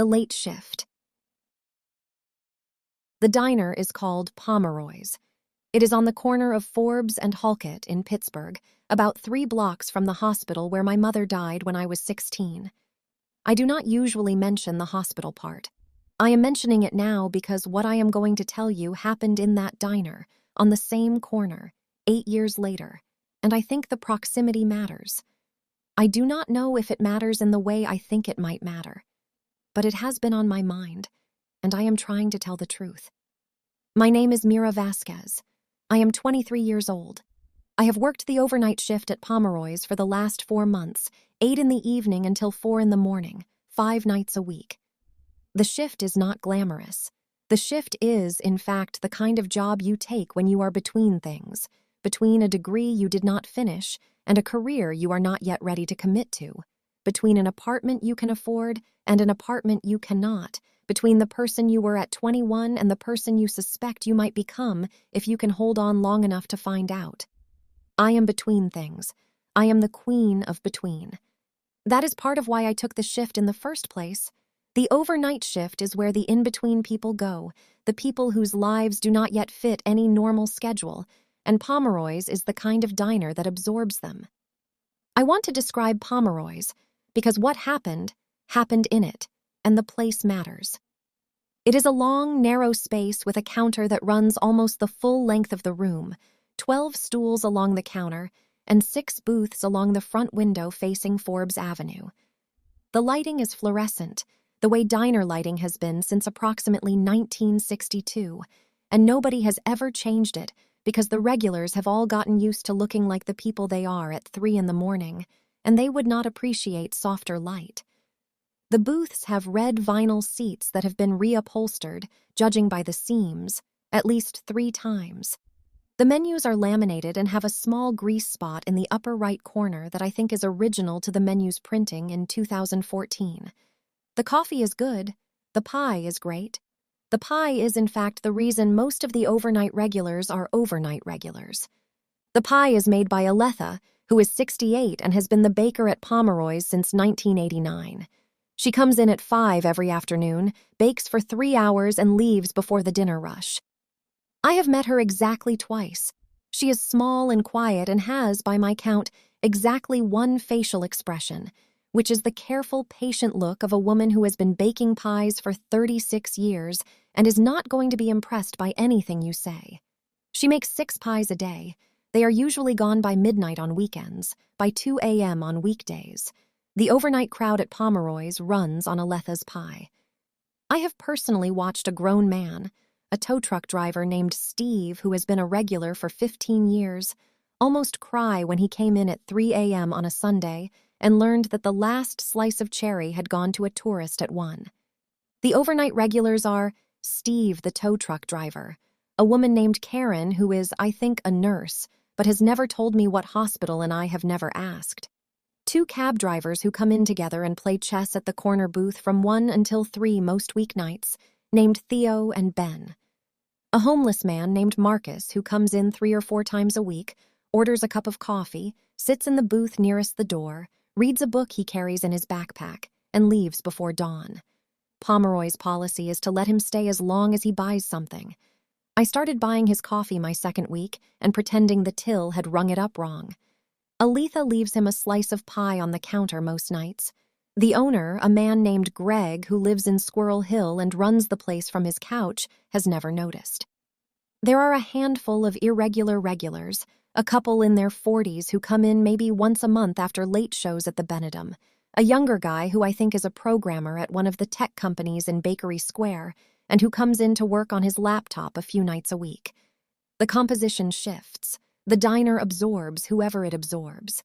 The late shift. The diner is called Pomeroy's. It is on the corner of Forbes and Halket in Pittsburgh, about 3 blocks from the hospital where my mother died when I was 16. I do not usually mention the hospital part. I am mentioning it now because what I am going to tell you happened in that diner, on the same corner, 8 years later, and I think the proximity matters. I do not know if it matters in the way I think it might matter, but it has been on my mind, and I am trying to tell the truth. My name is Mira Vasquez. I am 23 years old. I have worked the overnight shift at Pomeroy's for the last 4 months, 8 in the evening until 4 in the morning, 5 nights a week. The shift is not glamorous. The shift is, in fact, the kind of job you take when you are between things, between a degree you did not finish and a career you are not yet ready to commit to, between an apartment you can afford and an apartment you cannot, between the person you were at 21 and the person you suspect you might become if you can hold on long enough to find out. I am between things. I am the queen of between. That is part of why I took the shift in the first place. The overnight shift is where the in-between people go, the people whose lives do not yet fit any normal schedule, and Pomeroy's is the kind of diner that absorbs them. I want to describe Pomeroy's because what happened in it, and the place matters. It is a long, narrow space with a counter that runs almost the full length of the room, 12 stools along the counter, and 6 booths along the front window facing Forbes Avenue. The lighting is fluorescent, the way diner lighting has been since approximately 1962, and nobody has ever changed it because the regulars have all gotten used to looking like the people they are at 3 in the morning, and they would not appreciate softer light. The booths have red vinyl seats that have been reupholstered, judging by the seams, at least 3 times. The menus are laminated and have a small grease spot in the upper right corner that I think is original to the menu's printing in 2014. The coffee is good. The pie is great. The pie is, in fact, the reason most of the overnight regulars are overnight regulars. The pie is made by Aletha, who is 68 and has been the baker at Pomeroy's since 1989. She comes in at 5 every afternoon, bakes for 3 hours, and leaves before the dinner rush. I have met her exactly twice. She is small and quiet and has, by my count, exactly one facial expression, which is the careful, patient look of a woman who has been baking pies for 36 years and is not going to be impressed by anything you say. She makes 6 pies a day. They are usually gone by midnight on weekends, by 2 a.m. on weekdays. The overnight crowd at Pomeroy's runs on Aletha's pie. I have personally watched a grown man, a tow truck driver named Steve, who has been a regular for 15 years, almost cry when he came in at 3 a.m. on a Sunday and learned that the last slice of cherry had gone to a tourist at 1. The overnight regulars are Steve, the tow truck driver, a woman named Karen who is, I think, a nurse, but has never told me what hospital, and I have never asked. 2 cab drivers who come in together and play chess at the corner booth from 1 until 3 most weeknights, named Theo and Ben. A homeless man named Marcus who comes in 3 or 4 times a week, orders a cup of coffee, sits in the booth nearest the door, reads a book he carries in his backpack, and leaves before dawn. Pomeroy's policy is to let him stay as long as he buys something. I started buying his coffee my 2nd week and pretending the till had rung it up wrong. Aletha leaves him a slice of pie on the counter most nights. The owner, a man named Greg who lives in Squirrel Hill and runs the place from his couch, has never noticed. There are a handful of irregular regulars, a couple in their 40s who come in maybe once a month after late shows at the Benedum, a younger guy who I think is a programmer at one of the tech companies in Bakery Square and who comes in to work on his laptop a few nights a week. The composition shifts. The diner absorbs whoever it absorbs.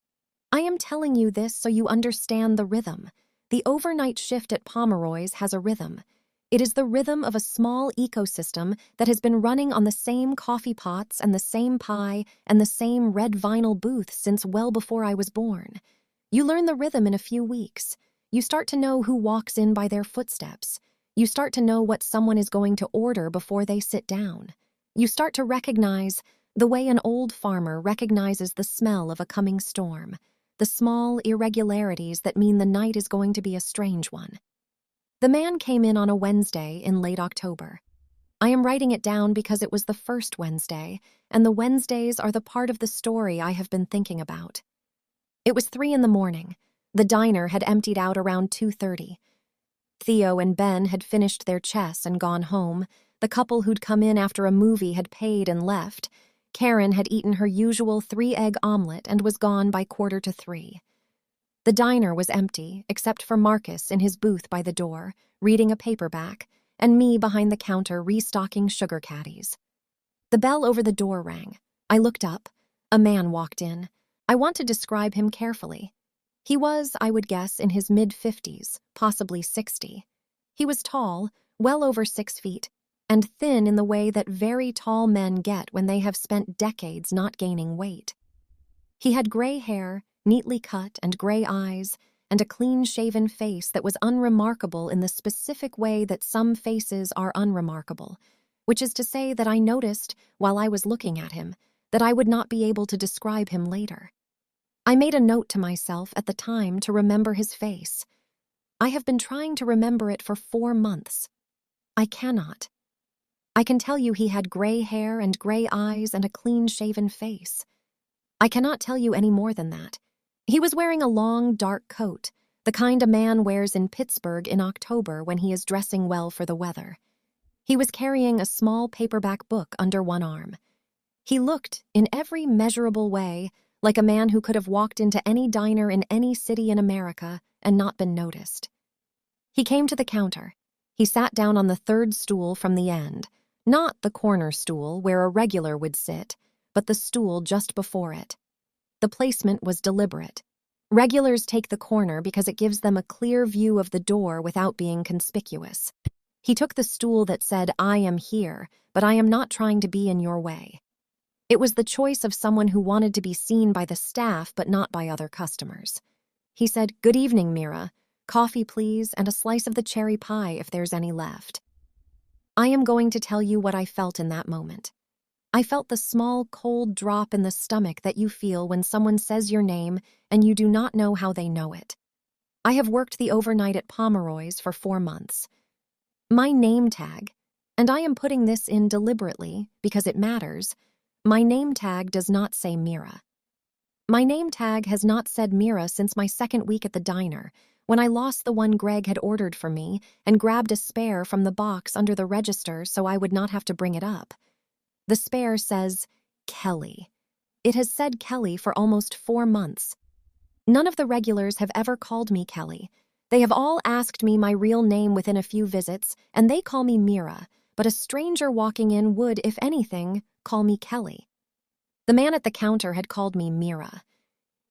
I am telling you this so you understand the rhythm. The overnight shift at Pomeroy's has a rhythm. It is the rhythm of a small ecosystem that has been running on the same coffee pots and the same pie and the same red vinyl booth since well before I was born. You learn the rhythm in a few weeks. You start to know who walks in by their footsteps. You start to know what someone is going to order before they sit down. You start to recognize the way an old farmer recognizes the smell of a coming storm, the small irregularities that mean the night is going to be a strange one. The man came in on a Wednesday in late October. I am writing it down because it was the first Wednesday, and the Wednesdays are the part of the story I have been thinking about. It was 3 in the morning. The diner had emptied out around 2:30. Theo and Ben had finished their chess and gone home. The couple who'd come in after a movie had paid and left. Karen had eaten her usual 3-egg omelet and was gone by 2:45. The diner was empty, except for Marcus in his booth by the door, reading a paperback, and me behind the counter restocking sugar caddies. The bell over the door rang. I looked up. A man walked in. I want to describe him carefully. He was, I would guess, in his mid-50s, possibly 60. He was tall, well over 6 feet, and thin in the way that very tall men get when they have spent decades not gaining weight. He had gray hair, neatly cut, and gray eyes, and a clean-shaven face that was unremarkable in the specific way that some faces are unremarkable, which is to say that I noticed, while I was looking at him, that I would not be able to describe him later. I made a note to myself at the time to remember his face. I have been trying to remember it for 4 months. I cannot. I can tell you he had gray hair and gray eyes and a clean-shaven face. I cannot tell you any more than that. He was wearing a long, dark coat, the kind a man wears in Pittsburgh in October when he is dressing well for the weather. He was carrying a small paperback book under one arm. He looked, in every measurable way, like a man who could have walked into any diner in any city in America and not been noticed. He came to the counter. He sat down on the 3rd stool from the end, not the corner stool where a regular would sit, but the stool just before it. The placement was deliberate. Regulars take the corner because it gives them a clear view of the door without being conspicuous. He took the stool that said, "I am here, but I am not trying to be in your way." It was the choice of someone who wanted to be seen by the staff but not by other customers. He said, "Good evening, Mira. Coffee, please, and a slice of the cherry pie if there's any left." I am going to tell you what I felt in that moment. I felt the small, cold drop in the stomach that you feel when someone says your name and you do not know how they know it. I have worked the overnight at Pomeroy's for 4 months. My name tag, and I am putting this in deliberately because it matters, my name tag does not say Mira. My name tag has not said Mira since my 2nd week at the diner, when I lost the one Greg had ordered for me and grabbed a spare from the box under the register so I would not have to bring it up. The spare says Kelly. It has said Kelly for almost 4 months. None of the regulars have ever called me Kelly. They have all asked me my real name within a few visits, and they call me Mira, but a stranger walking in would, if anything, call me Kelly. The man at the counter had called me Mira.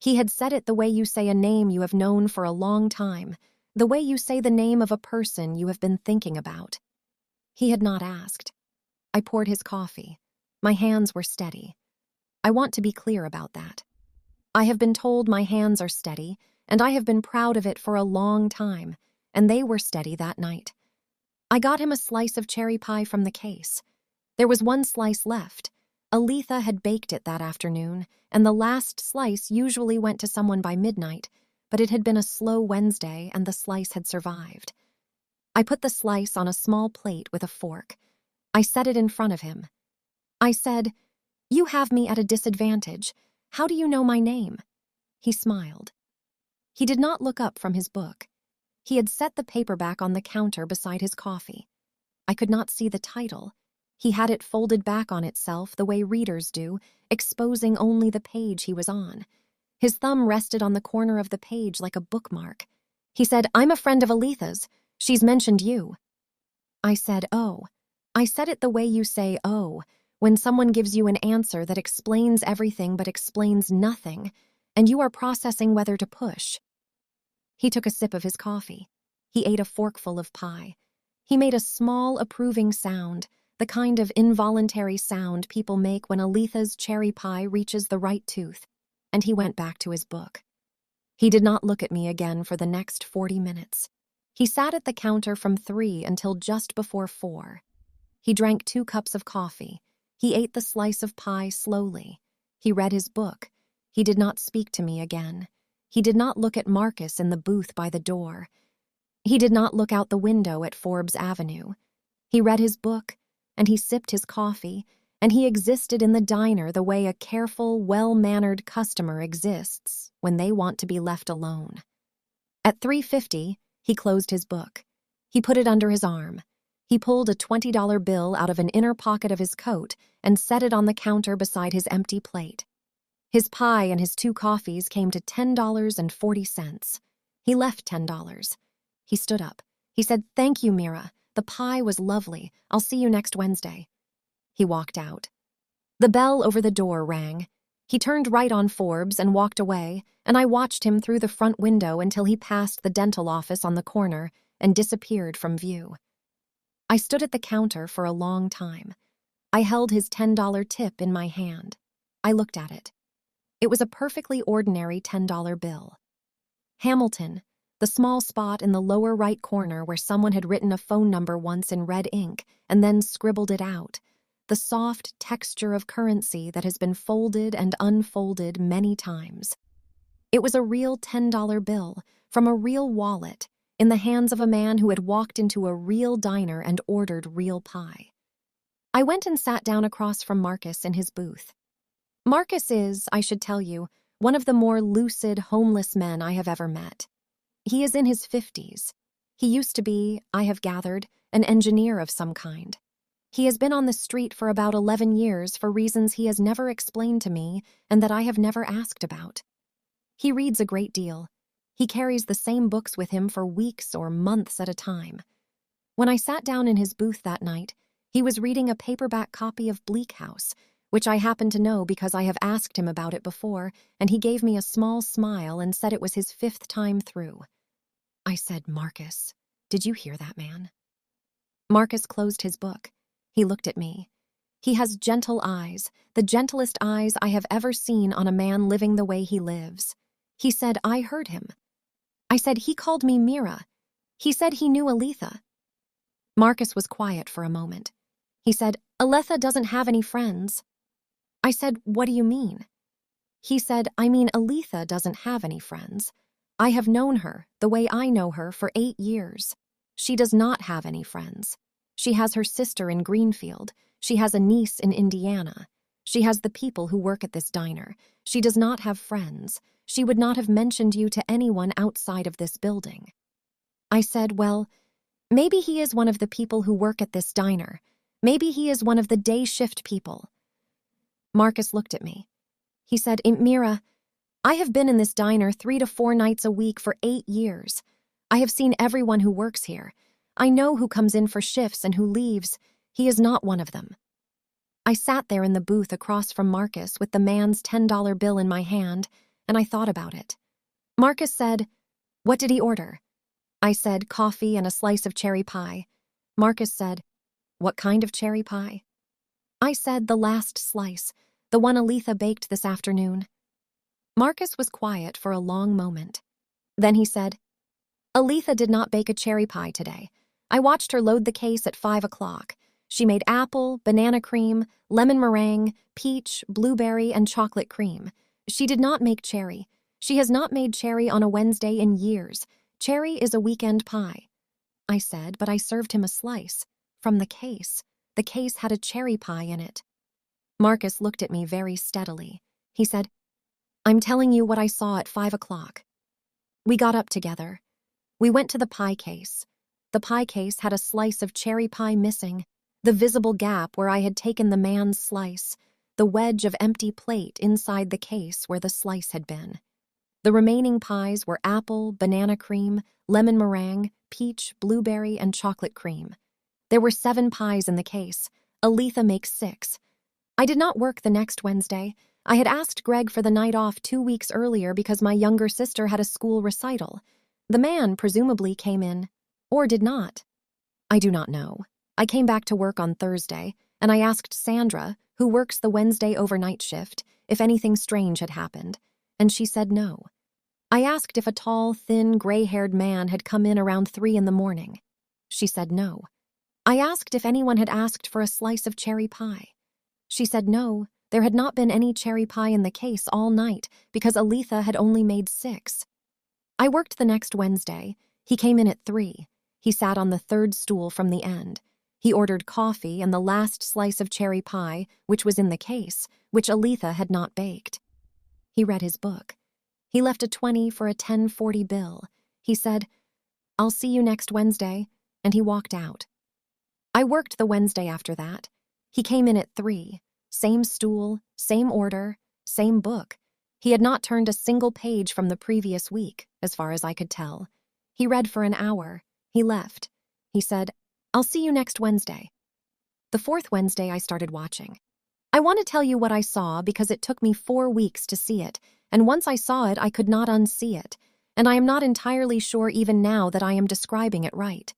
He had said it the way you say a name you have known for a long time, the way you say the name of a person you have been thinking about. He had not asked. I poured his coffee. My hands were steady. I want to be clear about that. I have been told my hands are steady, and I have been proud of it for a long time, and they were steady that night. I got him a slice of cherry pie from the case. There was 1 slice left. Aletha had baked it that afternoon, and the last slice usually went to someone by midnight, but it had been a slow Wednesday and the slice had survived. I put the slice on a small plate with a fork. I set it in front of him. I said, "You have me at a disadvantage. How do you know my name?" He smiled. He did not look up from his book. He had set the paperback on the counter beside his coffee. I could not see the title. He had it folded back on itself the way readers do, exposing only the page he was on. His thumb rested on the corner of the page like a bookmark. He said, "I'm a friend of Aletha's. She's mentioned you." I said, "Oh." I said it the way you say, "Oh," when someone gives you an answer that explains everything but explains nothing, and you are processing whether to push. He took a sip of his coffee. He ate a forkful of pie. He made a small, approving sound, the kind of involuntary sound people make when Aletha's cherry pie reaches the right tooth, and he went back to his book. He did not look at me again for the next 40 minutes. He sat at the counter from 3 until just before 4. He drank 2 cups of coffee. He ate the slice of pie slowly. He read his book. He did not speak to me again. He did not look at Marcus in the booth by the door. He did not look out the window at Forbes Avenue. He read his book, and he sipped his coffee, and he existed in the diner the way a careful, well-mannered customer exists when they want to be left alone. At 3:50, he closed his book. He put it under his arm. He pulled a $20 bill out of an inner pocket of his coat and set it on the counter beside his empty plate. His pie and his 2 coffees came to $10.40. He left $10. He stood up. He said, "Thank you, Mira. The pie was lovely. I'll see you next Wednesday." He walked out. The bell over the door rang. He turned right on Forbes and walked away, and I watched him through the front window until he passed the dental office on the corner and disappeared from view. I stood at the counter for a long time. I held his $10 tip in my hand. I looked at it. It was a perfectly ordinary $10 bill. Hamilton, the small spot in the lower right corner where someone had written a phone number once in red ink and then scribbled it out, the soft texture of currency that has been folded and unfolded many times. It was a real $10 bill from a real wallet in the hands of a man who had walked into a real diner and ordered real pie. I went and sat down across from Marcus in his booth. Marcus is, I should tell you, one of the more lucid, homeless men I have ever met. He is in his 50s. He used to be, I have gathered, an engineer of some kind. He has been on the street for about 11 years for reasons he has never explained to me and that I have never asked about. He reads a great deal. He carries the same books with him for weeks or months at a time. When I sat down in his booth that night, he was reading a paperback copy of Bleak House, which I happen to know because I have asked him about it before, and he gave me a small smile and said it was his 5th time through. I said, "Marcus, did you hear that man?" Marcus closed his book. He looked at me. He has gentle eyes, the gentlest eyes I have ever seen on a man living the way he lives. He said, "I heard him." I said, "He called me Mira. He said he knew Aletha." Marcus was quiet for a moment. He said, "Aletha doesn't have any friends." I said, "What do you mean?" He said, "I mean Aletha doesn't have any friends. I have known her, the way I know her, for 8 years. She does not have any friends. She has her sister in Greenfield. She has a niece in Indiana. She has the people who work at this diner. She does not have friends. She would not have mentioned you to anyone outside of this building." I said, "Well, maybe he is one of the people who work at this diner. Maybe he is one of the day shift people." Marcus looked at me. He said, "Mira, I have been in this diner 3 to 4 nights a week for 8 years. I have seen everyone who works here. I know who comes in for shifts and who leaves. He is not one of them." I sat there in the booth across from Marcus with the man's $10 bill in my hand, and I thought about it. Marcus said, "What did he order?" I said, "Coffee and a slice of cherry pie." Marcus said, "What kind of cherry pie?" I said, "The last slice, the one Aletha baked this afternoon." Marcus was quiet for a long moment. Then he said, "Aletha did not bake a cherry pie today. I watched her load the case at 5 o'clock. She made apple, banana cream, lemon meringue, peach, blueberry, and chocolate cream. She did not make cherry. She has not made cherry on a Wednesday in years. Cherry is a weekend pie." I said, "But I served him a slice. From the case. The case had a cherry pie in it." Marcus looked at me very steadily. He said, "I'm telling you what I saw at 5 o'clock. We got up together. We went to the pie case. The pie case had a slice of cherry pie missing, the visible gap where I had taken the man's slice, the wedge of empty plate inside the case where the slice had been. The remaining pies were apple, banana cream, lemon meringue, peach, blueberry, and chocolate cream. There were 7 pies in the case. Aletha makes 6. I did not work the next Wednesday. I had asked Greg for the night off 2 weeks earlier because my younger sister had a school recital. The man presumably came in, or did not. I do not know. I came back to work on Thursday, and I asked Sandra, who works the Wednesday overnight shift, if anything strange had happened, and she said no. I asked if a tall, thin, gray-haired man had come in around 3 in the morning. She said no. I asked if anyone had asked for a slice of cherry pie. She said no, there had not been any cherry pie in the case all night because Aletha had only made 6. I worked the next Wednesday, He came in at 3. He sat on the third stool from the end. He ordered coffee and the last slice of cherry pie, which was in the case, which Aletha had not baked. He read his book. He left a 20 for a 10.40 bill. He said, "I'll see you next Wednesday," and he walked out. I worked the Wednesday after that. He came in at 3. Same stool, same order, same book. He had not turned a single page from the previous week, as far as I could tell. He read for an hour. He left. He said, "I'll see you next Wednesday." The fourth Wednesday, I started watching. I want to tell you what I saw because it took me 4 weeks to see it, and once I saw it, I could not unsee it, and I am not entirely sure even now that I am describing it right.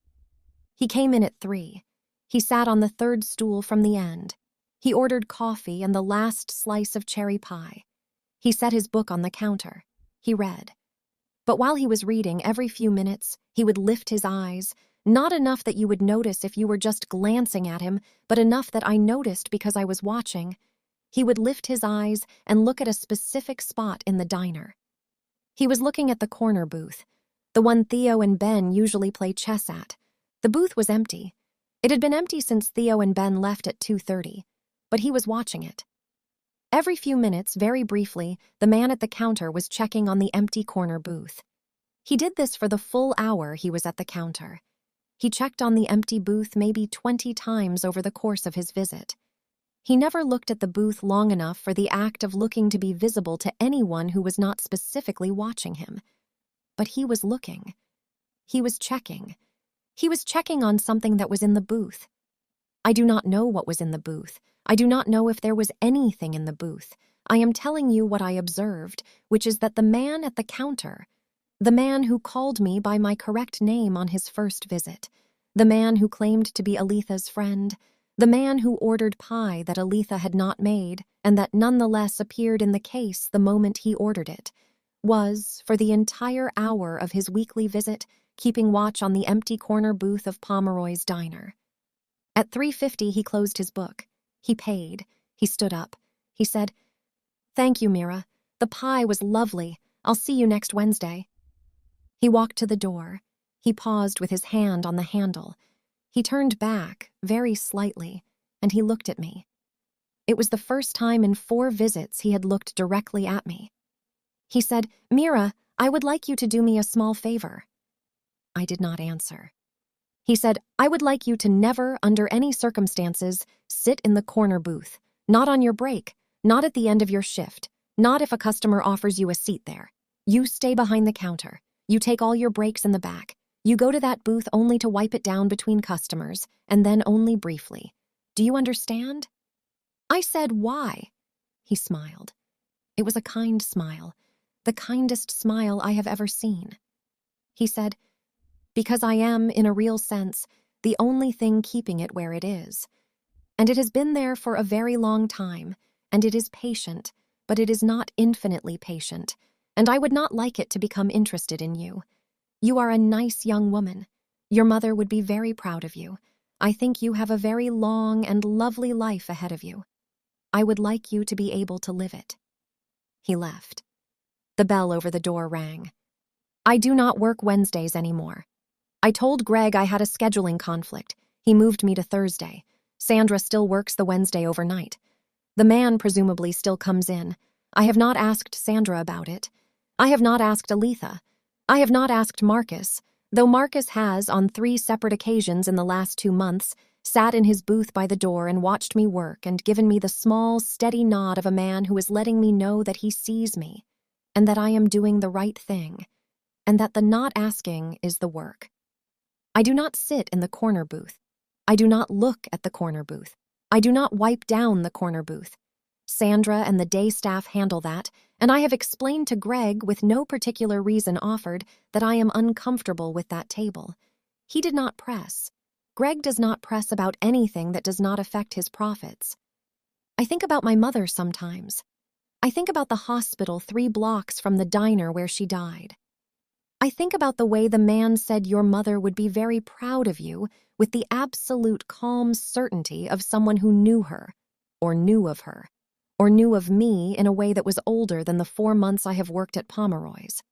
He came in at 3. He sat on the third stool from the end. He ordered coffee and the last slice of cherry pie. He set his book on the counter. He read. But while he was reading, every few minutes, he would lift his eyes, not enough that you would notice if you were just glancing at him, but enough that I noticed because I was watching. He would lift his eyes and look at a specific spot in the diner. He was looking at the corner booth, the one Theo and Ben usually play chess at. The booth was empty. It had been empty since Theo and Ben left at 2:30, but he was watching it. Every few minutes, very briefly, the man at the counter was checking on the empty corner booth. He did this for the full hour he was at the counter. He checked on the empty booth maybe 20 times over the course of his visit. He never looked at the booth long enough for the act of looking to be visible to anyone who was not specifically watching him. But he was looking. He was checking. He was checking on something that was in the booth. I do not know what was in the booth. I do not know if there was anything in the booth. I am telling you what I observed, which is that the man at the counter, the man who called me by my correct name on his first visit, the man who claimed to be Aletha's friend, the man who ordered pie that Aletha had not made and that nonetheless appeared in the case the moment he ordered it, was, for the entire hour of his weekly visit, keeping watch on the empty corner booth of Pomeroy's diner. At 3:50, he closed his book. He paid. He stood up. He said, "Thank you, Mira. The pie was lovely. I'll see you next Wednesday." He walked to the door. He paused with his hand on the handle. He turned back, very slightly, and he looked at me. It was the first time in 4 visits he had looked directly at me. He said, "Mira, I would like you to do me a small favor." I did not answer. He said, "I would like you to never, under any circumstances, sit in the corner booth. Not on your break, not at the end of your shift, not if a customer offers you a seat there. You stay behind the counter. You take all your breaks in the back. You go to that booth only to wipe it down between customers, and then only briefly. Do you understand?" I said, "Why?" He smiled. It was a kind smile, the kindest smile I have ever seen. He said, "Because I am, in a real sense, the only thing keeping it where it is. And it has been there for a very long time, and it is patient, but it is not infinitely patient, and I would not like it to become interested in you. You are a nice young woman. Your mother would be very proud of you. I think you have a very long and lovely life ahead of you. I would like you to be able to live it." He left. The bell over the door rang. I do not work Wednesdays anymore. I told Greg I had a scheduling conflict. He moved me to Thursday. Sandra still works the Wednesday overnight. The man presumably still comes in. I have not asked Sandra about it. I have not asked Aletha. I have not asked Marcus, though Marcus has, on 3 separate occasions in the last 2 months, sat in his booth by the door and watched me work and given me the small, steady nod of a man who is letting me know that he sees me, and that I am doing the right thing, and that the not asking is the work. I do not sit in the corner booth. I do not look at the corner booth. I do not wipe down the corner booth. Sandra and the day staff handle that, and I have explained to Greg, with no particular reason offered, that I am uncomfortable with that table. He did not press. Greg does not press about anything that does not affect his profits. I think about my mother sometimes. I think about the hospital 3 blocks from the diner where she died. I think about the way the man said your mother would be very proud of you with the absolute calm certainty of someone who knew her, or knew of her, or knew of me in a way that was older than the 4 months I have worked at Pomeroy's.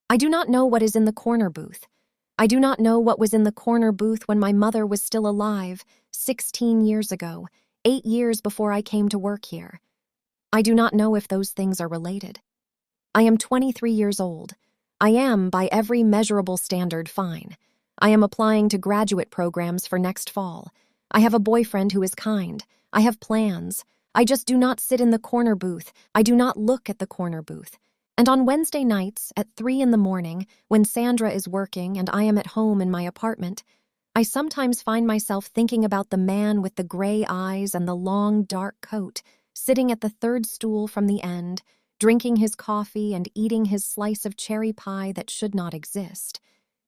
I do not know what is in the corner booth. I do not know what was in the corner booth when my mother was still alive, 16 years ago, 8 years before I came to work here. I do not know if those things are related. I am 23 years old. I am, by every measurable standard, fine. I am applying to graduate programs for next fall. I have a boyfriend who is kind. I have plans. I just do not sit in the corner booth. I do not look at the corner booth. And on Wednesday nights at 3 in the morning, when Sandra is working and I am at home in my apartment, I sometimes find myself thinking about the man with the gray eyes and the long, dark coat, sitting at the third stool from the end, drinking his coffee and eating his slice of cherry pie that should not exist,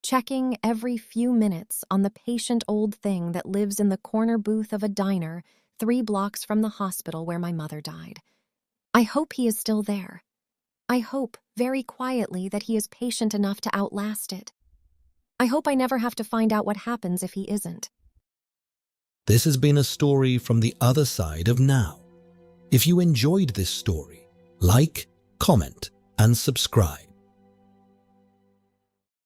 checking every few minutes on the patient old thing that lives in the corner booth of a diner 3 blocks from the hospital where my mother died. I hope he is still there. I hope, very quietly, that he is patient enough to outlast it. I hope I never have to find out what happens if he isn't. This has been a story from the other side of now. If you enjoyed this story, like, comment, and subscribe.